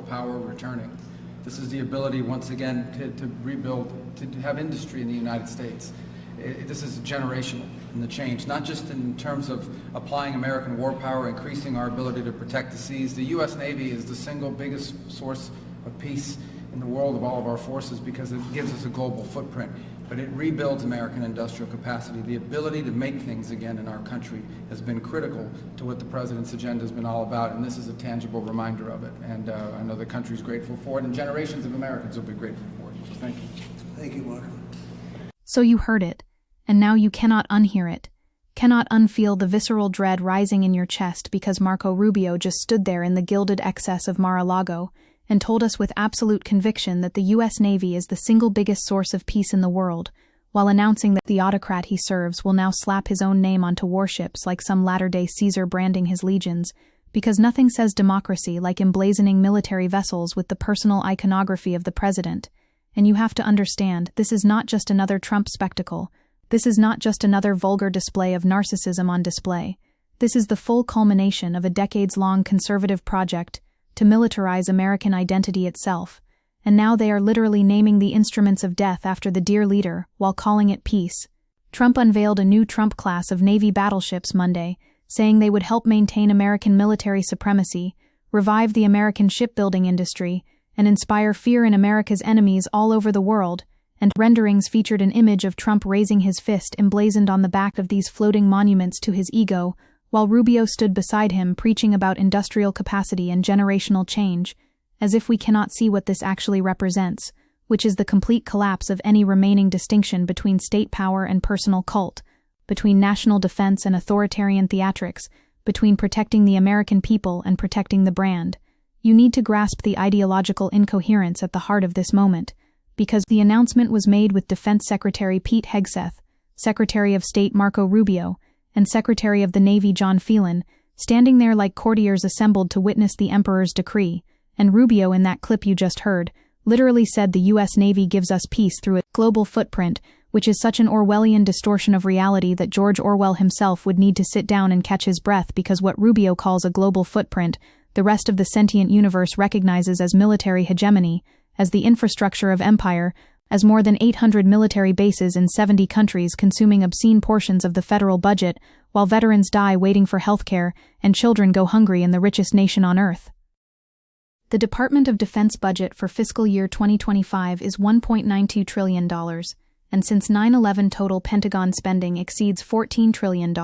power returning. This is the ability, once again, to rebuild, to have industry in the United States. This is generational in the change, not just in terms of applying American war power, increasing our ability to protect the seas. The U.S. Navy is the single biggest source of peace in the world of all of our forces because it gives us a global footprint. But it rebuilds American industrial capacity. The ability to make things again in our country has been critical to what the President's agenda has been all about, and this is a tangible reminder of it. And I know the country's grateful for it, and generations of Americans will be grateful for it. So thank you. Thank you, Mark. So you heard it, and now you cannot unhear it, cannot unfeel the visceral dread rising in your chest because Marco Rubio just stood there in the gilded excess of Mar-a-Lago and told us with absolute conviction that the U.S. Navy is the single biggest source of peace in the world, while announcing that the autocrat he serves will now slap his own name onto warships like some latter-day Caesar branding his legions, because nothing says democracy like emblazoning military vessels with the personal iconography of the president. And you have to understand, this is not just another Trump spectacle. This is not just another vulgar display of narcissism on display. This is the full culmination of a decades-long conservative project to militarize American identity itself, and now they are literally naming the instruments of death after the dear leader while calling it peace. Trump unveiled a new Trump class of Navy battleships Monday, saying they would help maintain American military supremacy, revive the American shipbuilding industry, and inspire fear in America's enemies all over the world, and renderings featured an image of Trump raising his fist emblazoned on the back of these floating monuments to his ego, while Rubio stood beside him preaching about industrial capacity and generational change, as if we cannot see what this actually represents, which is the complete collapse of any remaining distinction between state power and personal cult, between national defense and authoritarian theatrics, between protecting the American people and protecting the brand. You need to grasp the ideological incoherence at the heart of this moment, because the announcement was made with Defense Secretary Pete Hegseth, Secretary of State Marco Rubio, and Secretary of the Navy John Phelan, standing there like courtiers assembled to witness the Emperor's decree, and Rubio, in that clip you just heard, literally said the U.S. Navy gives us peace through a global footprint, which is such an Orwellian distortion of reality that George Orwell himself would need to sit down and catch his breath, because what Rubio calls a global footprint, the rest of the sentient universe recognizes as military hegemony, as the infrastructure of empire, as more than 800 military bases in 70 countries consuming obscene portions of the federal budget, while veterans die waiting for health care and children go hungry in the richest nation on earth. The Department of Defense budget for fiscal year 2025 is $1.92 trillion, and since 9/11 total Pentagon spending exceeds $14 trillion,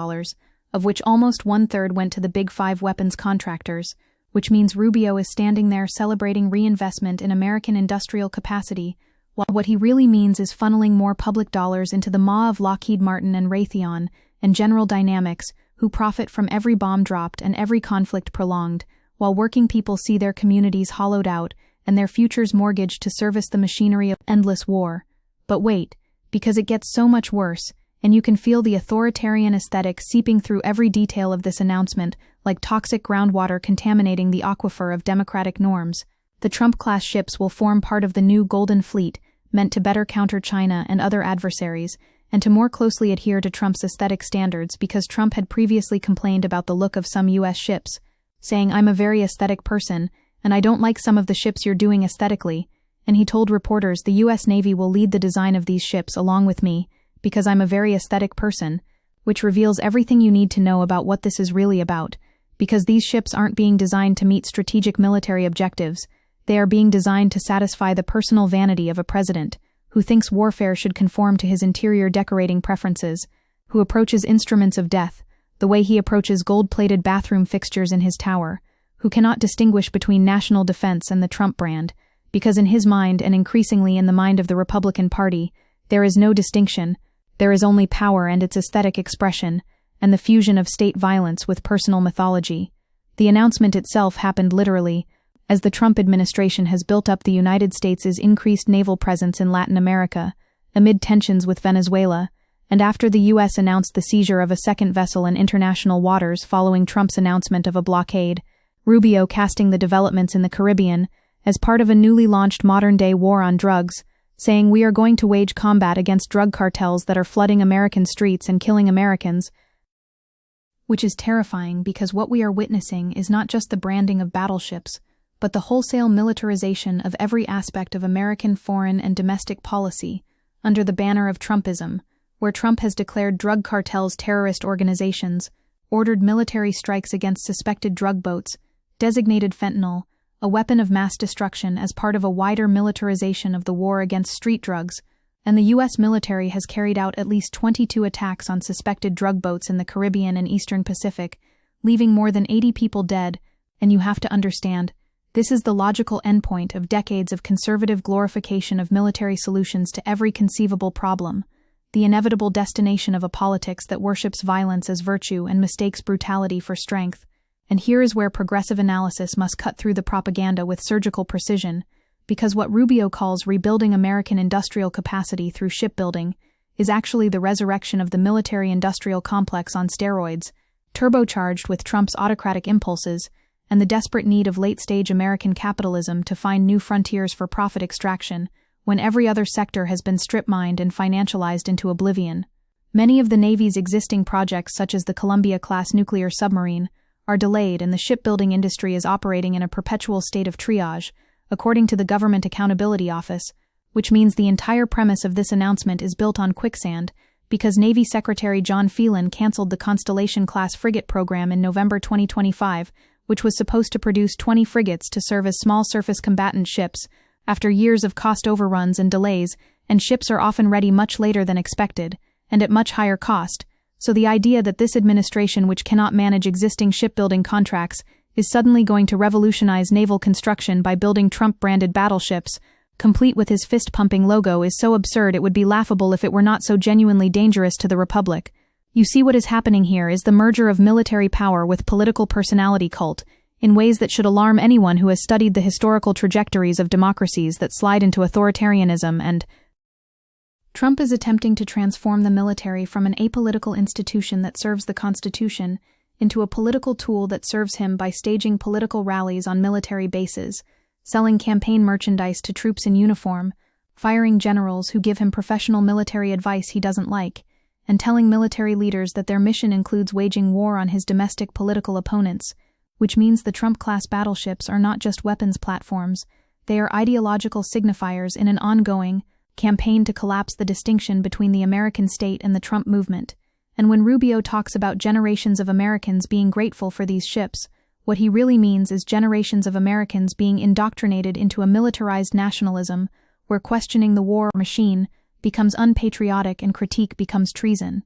of which almost one-third went to the Big Five weapons contractors, which means Rubio is standing there celebrating reinvestment in American industrial capacity, while what he really means is funneling more public dollars into the maw of Lockheed Martin and Raytheon and General Dynamics, who profit from every bomb dropped and every conflict prolonged, while working people see their communities hollowed out and their futures mortgaged to service the machinery of endless war. But wait, because it gets so much worse, and you can feel the authoritarian aesthetic seeping through every detail of this announcement, like toxic groundwater contaminating the aquifer of democratic norms. The Trump-class ships will form part of the new Golden Fleet, meant to better counter China and other adversaries, and to more closely adhere to Trump's aesthetic standards, because Trump had previously complained about the look of some U.S. ships, saying, "I'm a very aesthetic person, and I don't like some of the ships you're doing aesthetically," and he told reporters the U.S. Navy will lead the design of these ships along with me, because I'm a very aesthetic person, which reveals everything you need to know about what this is really about, because these ships aren't being designed to meet strategic military objectives. They are being designed to satisfy the personal vanity of a president, who thinks warfare should conform to his interior decorating preferences, who approaches instruments of death the way he approaches gold-plated bathroom fixtures in his tower, who cannot distinguish between national defense and the Trump brand, because in his mind, and increasingly in the mind of the Republican Party, there is no distinction, there is only power and its aesthetic expression, and the fusion of state violence with personal mythology. The announcement itself happened literally, as the Trump administration has built up the United States' increased naval presence in Latin America, amid tensions with Venezuela, and after the U.S. announced the seizure of a second vessel in international waters following Trump's announcement of a blockade, Rubio casting the developments in the Caribbean as part of a newly launched modern-day war on drugs, saying, "We are going to wage combat against drug cartels that are flooding American streets and killing Americans," which is terrifying, because what we are witnessing is not just the branding of battleships, but the wholesale militarization of every aspect of American foreign and domestic policy under the banner of Trumpism, where Trump has declared drug cartels terrorist organizations, ordered military strikes against suspected drug boats, designated fentanyl a weapon of mass destruction as part of a wider militarization of the war against street drugs, and the U.S. military has carried out at least 22 attacks on suspected drug boats in the Caribbean and Eastern Pacific, leaving more than 80 people dead. And you have to understand, this is the logical endpoint of decades of conservative glorification of military solutions to every conceivable problem, the inevitable destination of a politics that worships violence as virtue and mistakes brutality for strength. And here is where progressive analysis must cut through the propaganda with surgical precision, because what Rubio calls rebuilding American industrial capacity through shipbuilding is actually the resurrection of the military-industrial complex on steroids, turbocharged with Trump's autocratic impulses and the desperate need of late-stage American capitalism to find new frontiers for profit extraction when every other sector has been strip-mined and financialized into oblivion. Many of the Navy's existing projects, such as the Columbia-class nuclear submarine, are delayed, and the shipbuilding industry is operating in a perpetual state of triage, according to the Government Accountability Office, which means the entire premise of this announcement is built on quicksand, because Navy Secretary John Phelan canceled the Constellation-class frigate program in November 2025, which was supposed to produce 20 frigates to serve as small surface combatant ships, after years of cost overruns and delays, and ships are often ready much later than expected, and at much higher cost. So the idea that this administration, which cannot manage existing shipbuilding contracts, is suddenly going to revolutionize naval construction by building Trump-branded battleships, complete with his fist-pumping logo, is so absurd it would be laughable if it were not so genuinely dangerous to the Republic. You see, what is happening here is the merger of military power with political personality cult, in ways that should alarm anyone who has studied the historical trajectories of democracies that slide into authoritarianism. And Trump is attempting to transform the military from an apolitical institution that serves the Constitution into a political tool that serves him by staging political rallies on military bases, selling campaign merchandise to troops in uniform, firing generals who give him professional military advice he doesn't like, and telling military leaders that their mission includes waging war on his domestic political opponents, which means the Trump-class battleships are not just weapons platforms, they are ideological signifiers in an ongoing campaign to collapse the distinction between the American state and the Trump movement. And when Rubio talks about generations of Americans being grateful for these ships, what he really means is generations of Americans being indoctrinated into a militarized nationalism where questioning the war machine becomes unpatriotic and critique becomes treason.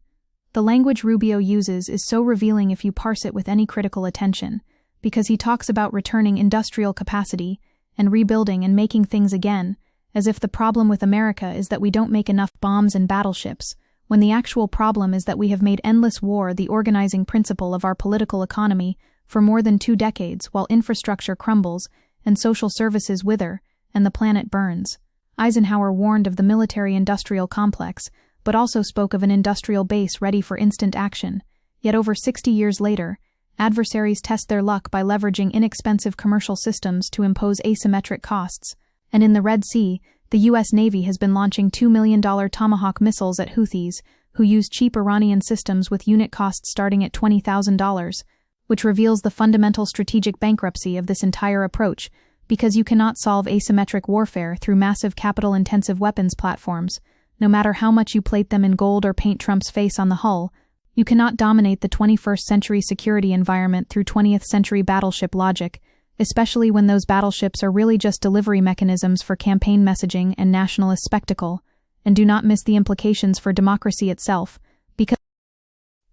The language Rubio uses is so revealing if you parse it with any critical attention, because he talks about returning industrial capacity and rebuilding and making things again, as if the problem with America is that we don't make enough bombs and battleships, when the actual problem is that we have made endless war the organizing principle of our political economy for more than 2 decades, while infrastructure crumbles and social services wither and the planet burns. Eisenhower warned of the military-industrial complex, but also spoke of an industrial base ready for instant action. Yet over 60 years later, adversaries test their luck by leveraging inexpensive commercial systems to impose asymmetric costs. And in the Red Sea, the U.S. Navy has been launching $2 million Tomahawk missiles at Houthis, who use cheap Iranian systems with unit costs starting at $20,000, which reveals the fundamental strategic bankruptcy of this entire approach, because you cannot solve asymmetric warfare through massive capital-intensive weapons platforms. No matter how much you plate them in gold or paint Trump's face on the hull, you cannot dominate the 21st century security environment through 20th century battleship logic, especially when those battleships are really just delivery mechanisms for campaign messaging and nationalist spectacle. And do not miss the implications for democracy itself, because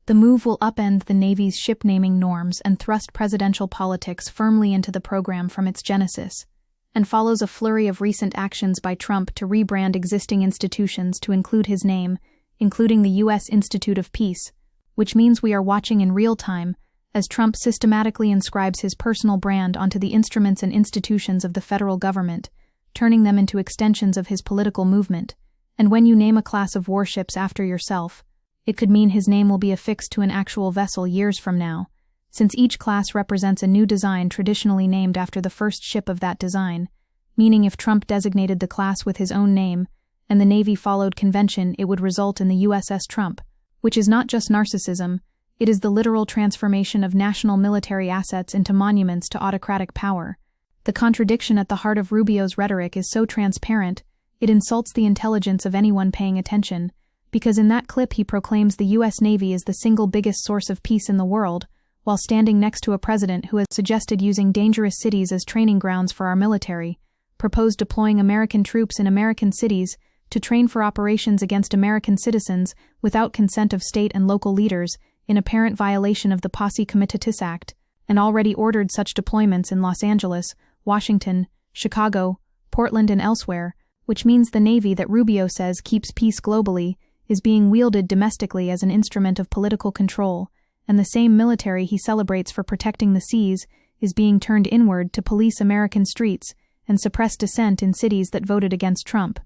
the move will upend the Navy's ship-naming norms and thrust presidential politics firmly into the program from its genesis, and follows a flurry of recent actions by Trump to rebrand existing institutions to include his name, including the U.S. Institute of Peace, which means we are watching in real time as Trump systematically inscribes his personal brand onto the instruments and institutions of the federal government, turning them into extensions of his political movement. And when you name a class of warships after yourself, it could mean his name will be affixed to an actual vessel years from now, since each class represents a new design traditionally named after the first ship of that design, meaning if Trump designated the class with his own name, and the Navy followed convention, it would result in the USS Trump, which is not just narcissism, it is the literal transformation of national military assets into monuments to autocratic power. The contradiction at the heart of Rubio's rhetoric is so transparent, it insults the intelligence of anyone paying attention, because in that clip he proclaims the U.S. Navy is the single biggest source of peace in the world, while standing next to a president who has suggested using dangerous cities as training grounds for our military, proposed deploying American troops in American cities to train for operations against American citizens without consent of state and local leaders, in apparent violation of the Posse Comitatus Act, and already ordered such deployments in Los Angeles, Washington, Chicago, Portland and elsewhere, which means the Navy that Rubio says keeps peace globally is being wielded domestically as an instrument of political control, and the same military he celebrates for protecting the seas is being turned inward to police American streets and suppress dissent in cities that voted against Trump.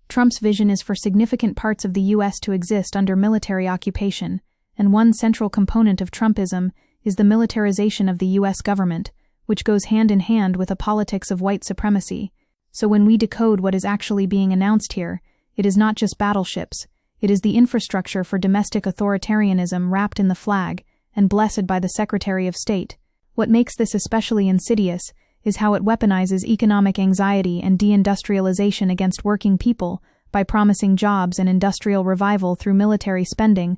Trump's vision is for significant parts of the U.S. to exist under military occupation, and one central component of Trumpism is the militarization of the U.S. government, which goes hand in hand with a politics of white supremacy. So when we decode what is actually being announced here, it is not just battleships, it is the infrastructure for domestic authoritarianism wrapped in the flag and blessed by the Secretary of State. What makes this especially insidious is how it weaponizes economic anxiety and deindustrialization against working people by promising jobs and industrial revival through military spending.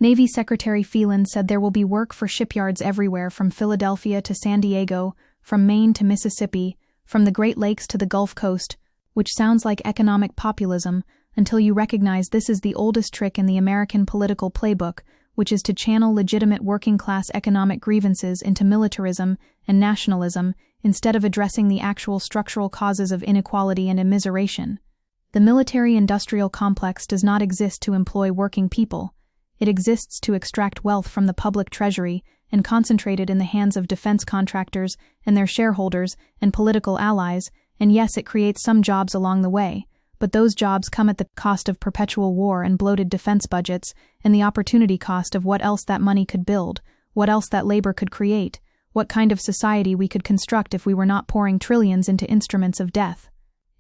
Navy Secretary Phelan said there will be work for shipyards everywhere from Philadelphia to San Diego, from Maine to Mississippi, from the Great Lakes to the Gulf Coast, which sounds like economic populism until you recognize this is the oldest trick in the American political playbook, which is to channel legitimate working-class economic grievances into militarism and nationalism instead of addressing the actual structural causes of inequality and immiseration. The military-industrial complex does not exist to employ working people. It exists to extract wealth from the public treasury and concentrate it in the hands of defense contractors and their shareholders and political allies, and yes, it creates some jobs along the way, but those jobs come at the cost of perpetual war and bloated defense budgets and the opportunity cost of what else that money could build, what else that labor could create, what kind of society we could construct if we were not pouring trillions into instruments of death.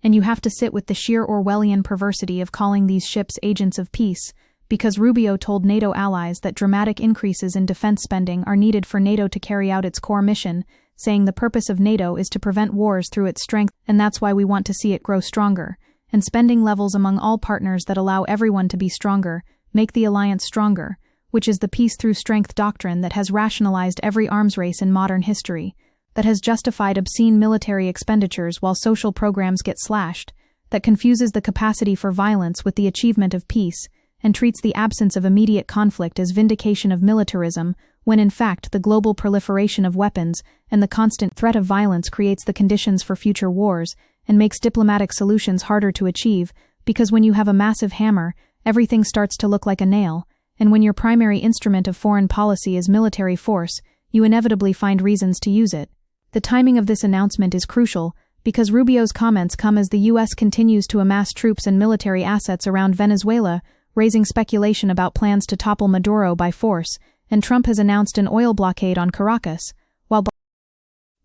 And you have to sit with the sheer Orwellian perversity of calling these ships agents of peace, because Rubio told NATO allies that dramatic increases in defense spending are needed for NATO to carry out its core mission, saying the purpose of NATO is to prevent wars through its strength, and that's why we want to see it grow stronger, and spending levels among all partners that allow everyone to be stronger, make the alliance stronger, which is the peace through strength doctrine that has rationalized every arms race in modern history, that has justified obscene military expenditures while social programs get slashed, that confuses the capacity for violence with the achievement of peace, and treats the absence of immediate conflict as vindication of militarism, when in fact the global proliferation of weapons and the constant threat of violence creates the conditions for future wars and makes diplomatic solutions harder to achieve, because when you have a massive hammer, everything starts to look like a nail, and when your primary instrument of foreign policy is military force, you inevitably find reasons to use it. The timing of this announcement is crucial, because Rubio's comments come as the U.S. continues to amass troops and military assets around Venezuela, raising speculation about plans to topple Maduro by force, and Trump has announced an oil blockade on Caracas, while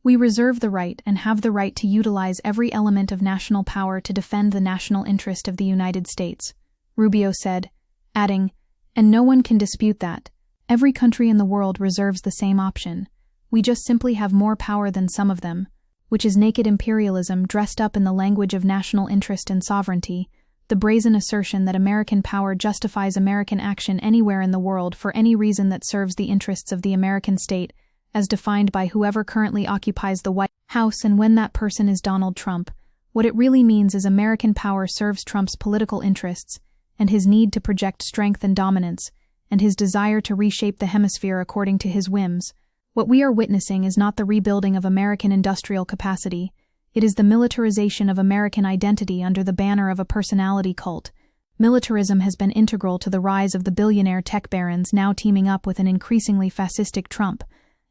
we reserve the right and have the right to utilize every element of national power to defend the national interest of the United States, Rubio said, adding, and no one can dispute that. Every country in the world reserves the same option. We just simply have more power than some of them, which is naked imperialism dressed up in the language of national interest and sovereignty, the brazen assertion that American power justifies American action anywhere in the world for any reason that serves the interests of the American state, as defined by whoever currently occupies the White House, and when that person is Donald Trump. What it really means is American power serves Trump's political interests, and his need to project strength and dominance, and his desire to reshape the hemisphere according to his whims. What we are witnessing is not the rebuilding of American industrial capacity. It is the militarization of American identity under the banner of a personality cult. Militarism has been integral to the rise of the billionaire tech barons now teaming up with an increasingly fascistic Trump.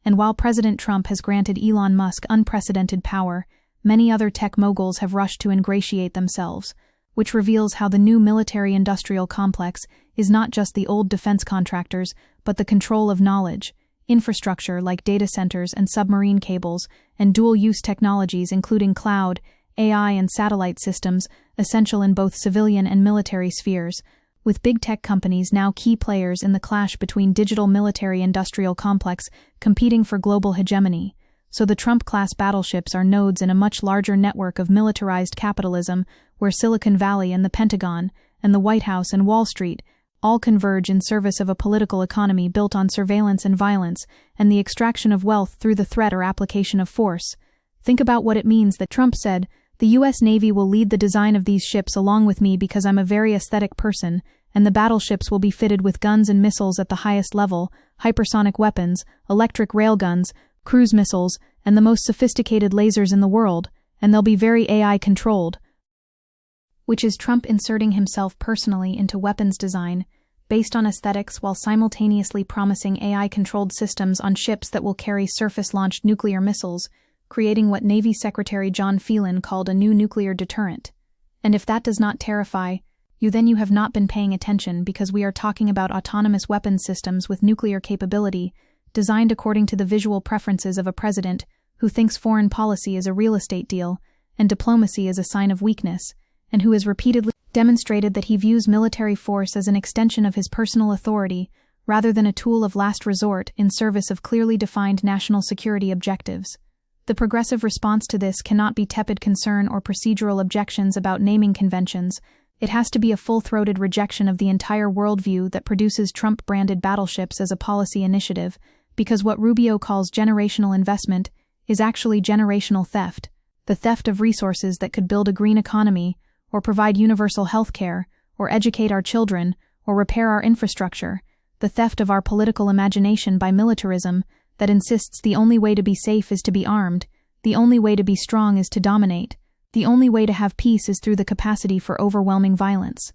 And while President Trump has granted Elon Musk unprecedented power, many other tech moguls have rushed to ingratiate themselves, which reveals how the new military-industrial complex is not just the old defense contractors, but the control of knowledge, infrastructure like data centers and submarine cables, and dual-use technologies including cloud, AI and satellite systems, essential in both civilian and military spheres, with big tech companies now key players in the clash between digital military-industrial complex competing for global hegemony. So the Trump-class battleships are nodes in a much larger network of militarized capitalism where Silicon Valley and the Pentagon and the White House and Wall Street all converge in service of a political economy built on surveillance and violence and the extraction of wealth through the threat or application of force. Think about what it means that Trump said, "The U.S. Navy will lead the design of these ships along with me because I'm a very aesthetic person, and the battleships will be fitted with guns and missiles at the highest level, hypersonic weapons, electric railguns, cruise missiles, and the most sophisticated lasers in the world, and they'll be very AI-controlled." Which is Trump inserting himself personally into weapons design, based on aesthetics while simultaneously promising AI-controlled systems on ships that will carry surface-launched nuclear missiles, creating what Navy Secretary John Phelan called a new nuclear deterrent. And if that does not terrify you, then you have not been paying attention, because we are talking about autonomous weapons systems with nuclear capability, designed according to the visual preferences of a president who thinks foreign policy is a real estate deal and diplomacy is a sign of weakness, and who has repeatedly demonstrated that he views military force as an extension of his personal authority rather than a tool of last resort in service of clearly defined national security objectives. The progressive response to this cannot be tepid concern or procedural objections about naming conventions. It has to be a full-throated rejection of the entire worldview that produces Trump-branded battleships as a policy initiative, because what Rubio calls generational investment is actually generational theft, the theft of resources that could build a green economy, or provide universal health care, or educate our children, or repair our infrastructure, the theft of our political imagination by militarism that insists the only way to be safe is to be armed, the only way to be strong is to dominate, the only way to have peace is through the capacity for overwhelming violence.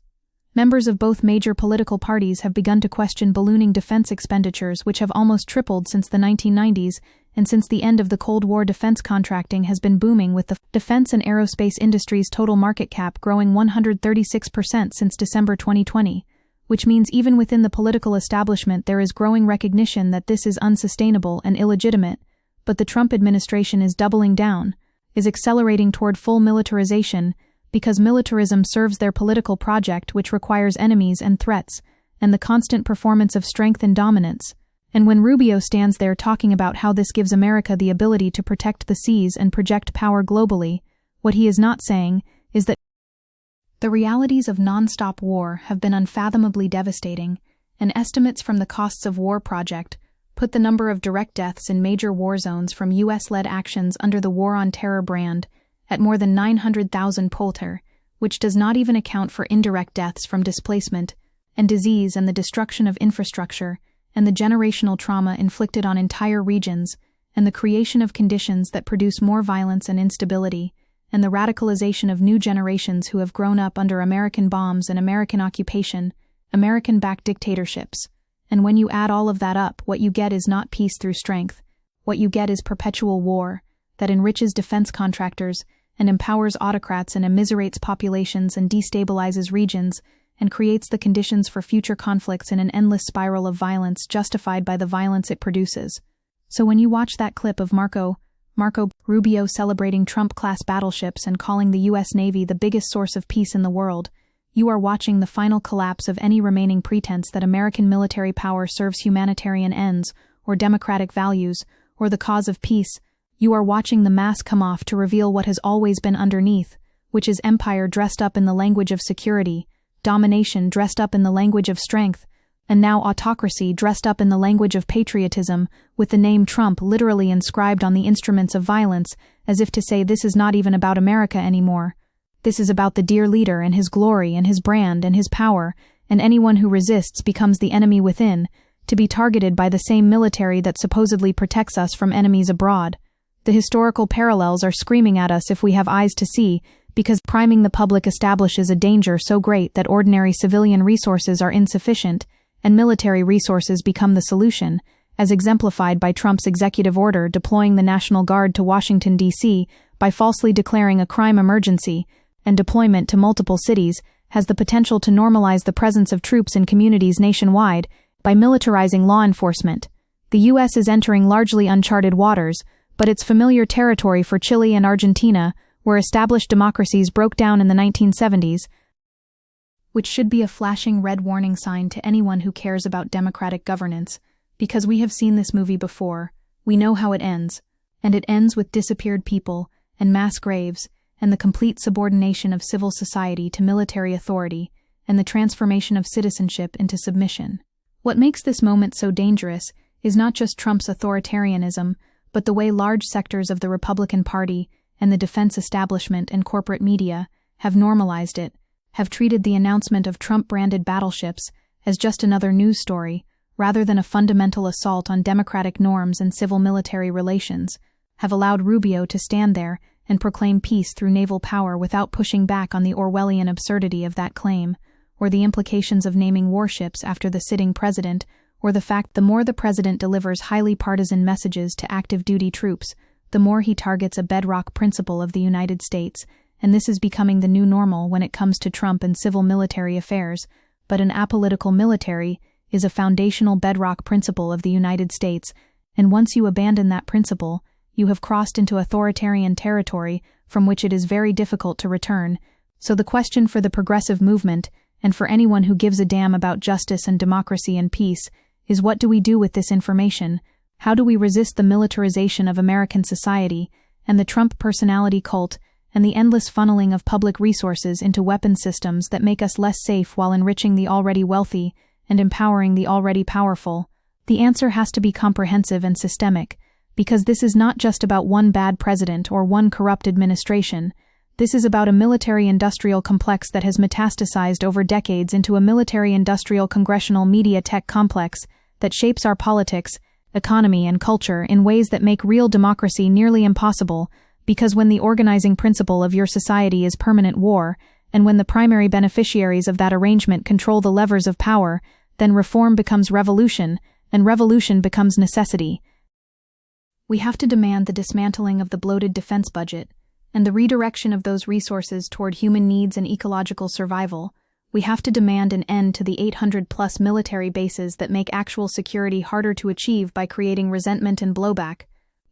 Members of both major political parties have begun to question ballooning defense expenditures, which have almost tripled since the 1990s, and since the end of the Cold War, defense contracting has been booming, with the defense and aerospace industry's total market cap growing 136% since December 2020, which means even within the political establishment there is growing recognition that this is unsustainable and illegitimate. But the Trump administration is doubling down, is accelerating toward full militarization, because militarism serves their political project, which requires enemies and threats, and the constant performance of strength and dominance. And when Rubio stands there talking about how this gives America the ability to protect the seas and project power globally, what he is not saying is that the realities of non-stop war have been unfathomably devastating, and estimates from the Costs of War project put the number of direct deaths in major war zones from U.S.-led actions under the War on Terror brand at more than 900,000 polter, which does not even account for indirect deaths from displacement and disease and the destruction of infrastructure and the generational trauma inflicted on entire regions and the creation of conditions that produce more violence and instability and the radicalization of new generations who have grown up under American bombs and American occupation, American-backed dictatorships. And when you add all of that up, what you get is not peace through strength. What you get is perpetual war that enriches defense contractors and empowers autocrats and immiserates populations and destabilizes regions and creates the conditions for future conflicts in an endless spiral of violence justified by the violence it produces. So when you watch that clip of Marco Rubio celebrating Trump-class battleships and calling the U.S. Navy the biggest source of peace in the world, you are watching the final collapse of any remaining pretense that American military power serves humanitarian ends, or democratic values, or the cause of peace. You are watching the mask come off to reveal what has always been underneath, which is empire dressed up in the language of security, domination dressed up in the language of strength, and now autocracy dressed up in the language of patriotism, with the name Trump literally inscribed on the instruments of violence, as if to say this is not even about America anymore. This is about the dear leader and his glory and his brand and his power, and anyone who resists becomes the enemy within, to be targeted by the same military that supposedly protects us from enemies abroad. The historical parallels are screaming at us if we have eyes to see, because priming the public establishes a danger so great that ordinary civilian resources are insufficient, and military resources become the solution, as exemplified by Trump's executive order deploying the National Guard to Washington, D.C. by falsely declaring a crime emergency, and deployment to multiple cities has the potential to normalize the presence of troops in communities nationwide by militarizing law enforcement. The U.S. is entering largely uncharted waters, but it's familiar territory for Chile and Argentina, where established democracies broke down in the 1970s, which should be a flashing red warning sign to anyone who cares about democratic governance, because we have seen this movie before, we know how it ends, And it ends with disappeared people and mass graves and the complete subordination of civil society to military authority and the transformation of citizenship into submission. What makes this moment so dangerous is not just Trump's authoritarianism, but the way large sectors of the Republican Party and the defense establishment and corporate media have normalized it, have treated the announcement of Trump-branded battleships as just another news story, rather than a fundamental assault on democratic norms and civil-military relations, have allowed Rubio to stand there and proclaim peace through naval power without pushing back on the Orwellian absurdity of that claim, or the implications of naming warships after the sitting president, or the fact the more the president delivers highly partisan messages to active duty troops, the more he targets a bedrock principle of the United States, and this is becoming the new normal when it comes to Trump and civil military affairs, but an apolitical military is a foundational bedrock principle of the United States, and once you abandon that principle, you have crossed into authoritarian territory from which it is very difficult to return. So the question for the progressive movement, and for anyone who gives a damn about justice and democracy and peace, is what do we do with this information? How do we resist the militarization of American society, and the Trump personality cult, and the endless funneling of public resources into weapon systems that make us less safe while enriching the already wealthy and empowering the already powerful? The answer has to be comprehensive and systemic, because this is not just about one bad president or one corrupt administration. This is about a military-industrial complex that has metastasized over decades into a military-industrial congressional media tech complex that shapes our politics, economy, and culture in ways that make real democracy nearly impossible, because when the organizing principle of your society is permanent war, and when the primary beneficiaries of that arrangement control the levers of power, then reform becomes revolution, and revolution becomes necessity. We have to demand the dismantling of the bloated defense budget, and the redirection of those resources toward human needs and ecological survival. We have to demand an end to the 800-plus military bases that make actual security harder to achieve by creating resentment and blowback.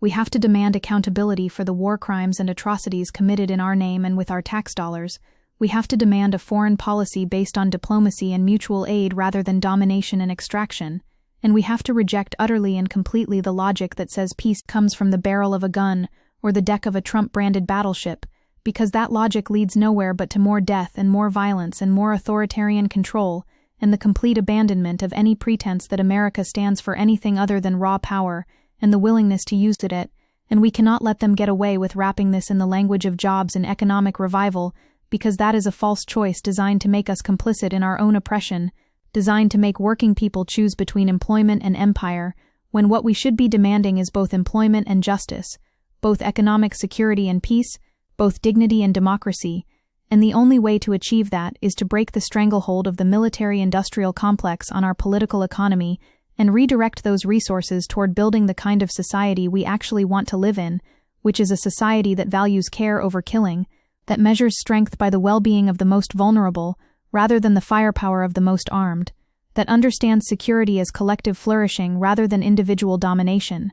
We have to demand accountability for the war crimes and atrocities committed in our name and with our tax dollars. We have to demand a foreign policy based on diplomacy and mutual aid rather than domination and extraction. And we have to reject utterly and completely the logic that says peace comes from the barrel of a gun or the deck of a Trump-branded battleship, because that logic leads nowhere but to more death and more violence and more authoritarian control, and the complete abandonment of any pretense that America stands for anything other than raw power and the willingness to use it, and we cannot let them get away with wrapping this in the language of jobs and economic revival, because that is a false choice designed to make us complicit in our own oppression, designed to make working people choose between employment and empire, when what we should be demanding is both employment and justice, both economic security and peace, both dignity and democracy, and the only way to achieve that is to break the stranglehold of the military-industrial complex on our political economy and redirect those resources toward building the kind of society we actually want to live in, which is a society that values care over killing, that measures strength by the well-being of the most vulnerable rather than the firepower of the most armed, that understands security as collective flourishing rather than individual domination.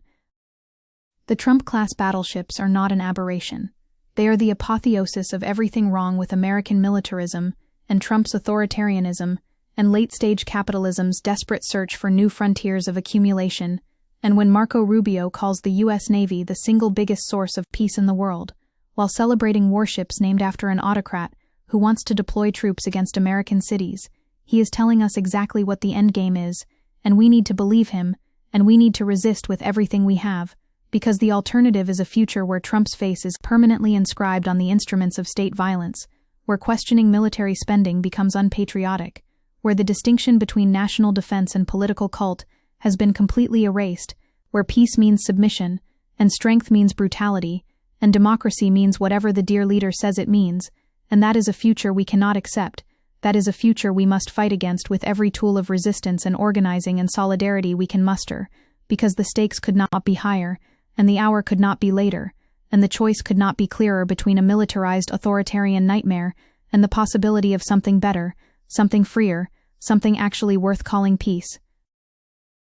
The Trump-class battleships are not an aberration. They are the apotheosis of everything wrong with American militarism and Trump's authoritarianism and late-stage capitalism's desperate search for new frontiers of accumulation, and when Marco Rubio calls the U.S. Navy the single biggest source of peace in the world, while celebrating warships named after an autocrat who wants to deploy troops against American cities, he is telling us exactly what the endgame is, and we need to believe him, and we need to resist with everything we have, because the alternative is a future where Trump's face is permanently inscribed on the instruments of state violence, where questioning military spending becomes unpatriotic, where the distinction between national defense and political cult has been completely erased, where peace means submission, and strength means brutality, and democracy means whatever the dear leader says it means, and that is a future we cannot accept. That is a future we must fight against with every tool of resistance and organizing and solidarity we can muster, because the stakes could not be higher, and the hour could not be later, and the choice could not be clearer between a militarized authoritarian nightmare and the possibility of something better, something freer, something actually worth calling peace.